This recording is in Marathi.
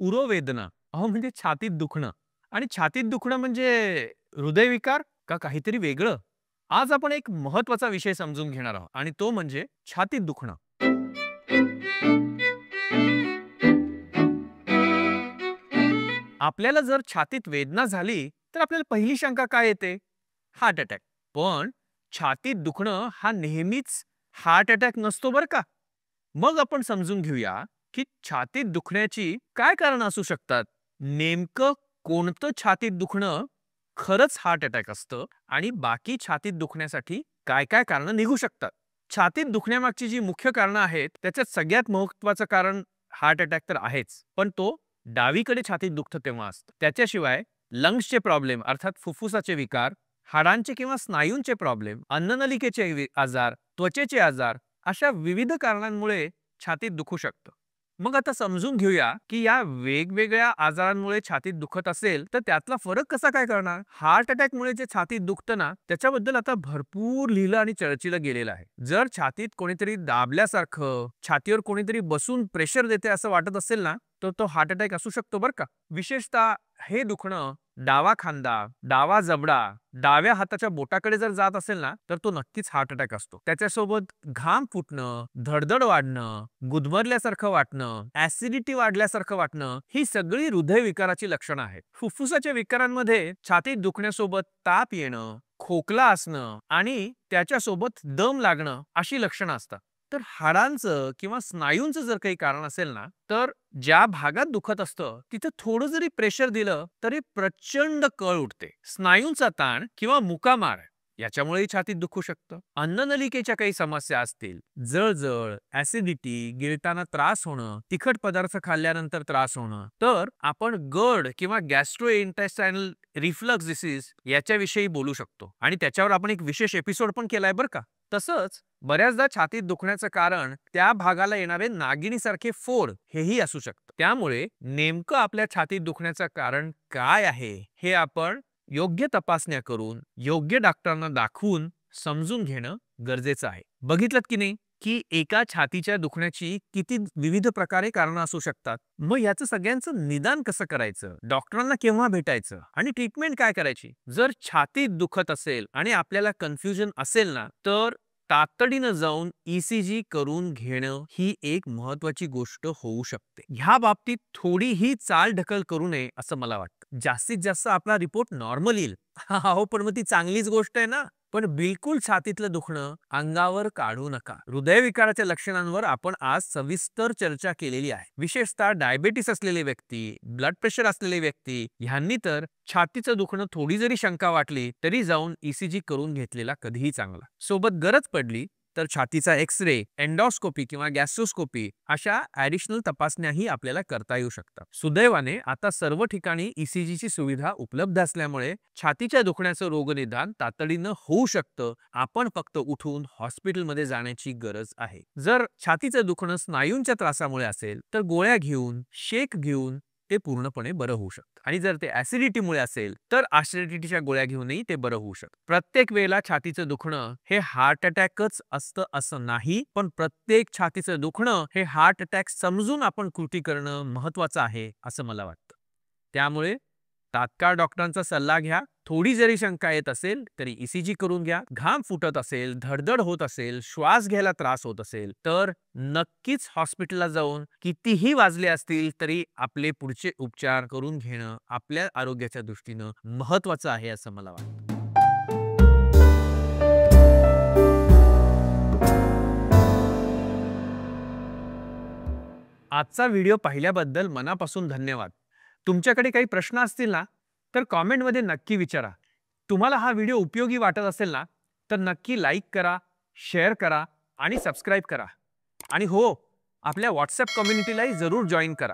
उरोवेदना म्हणजे छातीत दुखणं आणि छातीत दुखणं म्हणजे हृदयविकार का काहीतरी वेगळं? आज आपण एक महत्वाचा विषय समजून घेणार आहोत आणि तो म्हणजे छातीत दुखणं. आपल्याला जर छातीत वेदना झाली तर आपल्याला पहिली शंका काय येते? Heart attack. पण छातीत दुखणं हा नेहमीच हार्ट अटॅक नसतो बरं का. मग आपण समजून घेऊया की छातीत दुखण्याची काय कारण असू शकतात. नेमकं कोणतं छातीत दुखणं खरंच हार्ट अटॅक असतं आणि बाकी छातीत दुखण्यासाठी काय काय कारण निघू शकतात. छातीत दुखण्यामागची जी मुख्य कारणं आहेत त्याच्यात सगळ्यात महत्वाचं कारण हार्ट अटॅक तर आहेच, पण तो डावीकडे छातीत दुखतं तेव्हा असतं. त्याच्याशिवाय लंग्सचे प्रॉब्लेम अर्थात फुफ्फुसाचे विकार, हाडांचे किंवा स्नायूंचे प्रॉब्लेम, अन्ननलिकेचे आजार, त्वचेचे आजार अशा विविध कारणांमुळे छातीत दुखू शकतं. मग आता समजून घेऊया की या वेगवेगळ्या आजारांमुळे छातीत दुखत असेल तर त्यातला फरक कसा काय करणार. हार्ट अटॅकमुळे जे छातीत दुखतं ना त्याच्याबद्दल आता भरपूर लिहिलं आणि चर्चिलं गेलेलं आहे. जर छातीत कोणीतरी दाबल्यासारखं, छातीवर कोणीतरी बसून प्रेशर देते असं वाटत असेल ना तर तो हार्ट अटॅक असू शकतो बरं का. विशेषतः हे दुखणं डावा खांदा, डावा जबडा, डाव्या हाताच्या बोटाकडे जर जात असेल ना तर तो नक्कीच हार्ट अटॅक असतो. त्याच्यासोबत घाम फुटणं, धडधड वाढणं, गुदमरल्यासारखं वाटणं, ऍसिडिटी वाढल्यासारखं वाटणं ही सगळी हृदयविकाराची लक्षणं आहेत. फुफ्फुसाच्या विकारांमध्ये छातीत दुखण्यासोबत ताप येणं, खोकला असणं आणि त्याच्यासोबत दम लागणं अशी लक्षणं असतात. तर हाडांचं किंवा स्नायूंचं जर काही कारण असेल ना तर ज्या भागात दुखत असतं तिथे थोडं जरी प्रेशर दिलं तरी प्रचंड कळ उठते. स्नायूंचा ताण किंवा मुकामार याच्यामुळेही छातीत दुखू शकतं. अन्ननलिकेच्या काही समस्या असतील, जळजळ, ऍसिडिटी, गिळताना त्रास होणं, तिखट पदार्थ खाल्ल्यानंतर त्रास होणं, तर आपण गड किंवा गॅस्ट्रो इंटेस्टायनल रिफ्लक्स डिसीज याच्याविषयी बोलू शकतो आणि त्याच्यावर आपण एक विशेष एपिसोड पण केलाय बरं का. तसंच बऱ्याचदा छातीत दुखण्याचं कारण त्या भागाला येणारे नागिणीसारखे फोड हेही असू शकतं. त्यामुळे नेमकं आपल्या छातीत दुखण्याचं कारण काय आहे हे आपण योग्य तपासण्या करून योग्य डॉक्टरांना दाखवून समजून घेणं गरजेचं आहे. बघितलं की नाही की एका छातीच्या दुखण्याची किती विविध प्रकारे कारण असू शकतात. मग याचं सगळ्यांचं निदान कसं करायचं, डॉक्टरांना केव्हा भेटायचं आणि ट्रीटमेंट काय करायची. जर छातीत दुखत असेल आणि आपल्याला कन्फ्युजन असेल ना तर तातडीनं जाऊन ईसीजी करून घेणं ही एक महत्वाची गोष्ट होऊ शकते. ह्या बाबतीत थोडीही चालढकल करू नये असं मला वाटतं. जास्तीत जास्त आपला रिपोर्ट नॉर्मल येईल. हो पण मग ती चांगलीच गोष्ट आहे ना. पण बिलकुल छातीतलं दुखणं अंगावर काढू नका. हृदयविकाराच्या लक्षणांवर आपण आज सविस्तर चर्चा केलेली आहे. विशेषतः डायबेटिस असलेले व्यक्ती, ब्लड प्रेशर असलेले व्यक्ती ह्यांनी तर छातीचं दुखणं थोडी जरी शंका वाटली तरी जाऊन ईसीजी करून घेतलेला कधीही चांगला. सोबत गरज पडली तर छातीचा एक्स-रे, एंडोस्कोपी किंवा गॅस्ट्रोस्कोपी अशा ॲडिशनल तपासण्याही आपल्याला करता येऊ शकतात. सुदैवाने आता सर्व ठिकाणी ईसीजीची सुविधा उपलब्ध असल्यामुळे छातीच्या दुखण्याचं रोगनिदान तातडीनं होऊ शकतं. आपण फक्त उठून हॉस्पिटलमध्ये जाण्याची गरज आहे. जर छातीचं दुखणं स्नायूंच्या त्रासामुळे असेल तर गोळ्या घेऊन, शेक घेऊन ते पूर्णपणे बरं होऊ शकतं आणि जर ते ऍसिडिटीमुळे असेल तर ऍसिडिटीच्या गोळ्या घेऊनही ते बरं होऊ शकतं. प्रत्येक वेळेला छातीचं दुखणं हे हार्ट अटॅकच असतं असं नाही, पण प्रत्येक छातीचं दुखणं हे हार्ट अटॅक समजून आपण कृती करणं महत्वाचं आहे असं मला वाटतं. त्यामुळे तात्काळ डॉक्टरांचा सल्ला घ्या. थोडी जरी शंका येत असेल तरी ईसीजी करून घ्या. घाम फुटत असेल, धडधड होत असेल, श्वास घ्यायला त्रास होत असेल तर नक्कीच हॉस्पिटलला जाऊन कितीही वाजले असतील तरी आपले पुढचे उपचार करून घेणं आपल्या आरोग्याच्या दृष्टीनं महत्वाचं आहे असं मला वाटतं. आजचा व्हिडिओ पाहिल्याबद्दल मनापासून धन्यवाद. तुमच्याकडे काही प्रश्न असतील ना तर कॉमेंटमध्ये नक्की विचारा. तुम्हाला हा व्हिडिओ उपयोगी वाटत असेल ना तर नक्की लाईक करा, शेअर करा आणि सबस्क्राईब करा. आणि हो, आपल्या व्हॉट्सअप कम्युनिटीलाही जरूर जॉईन करा.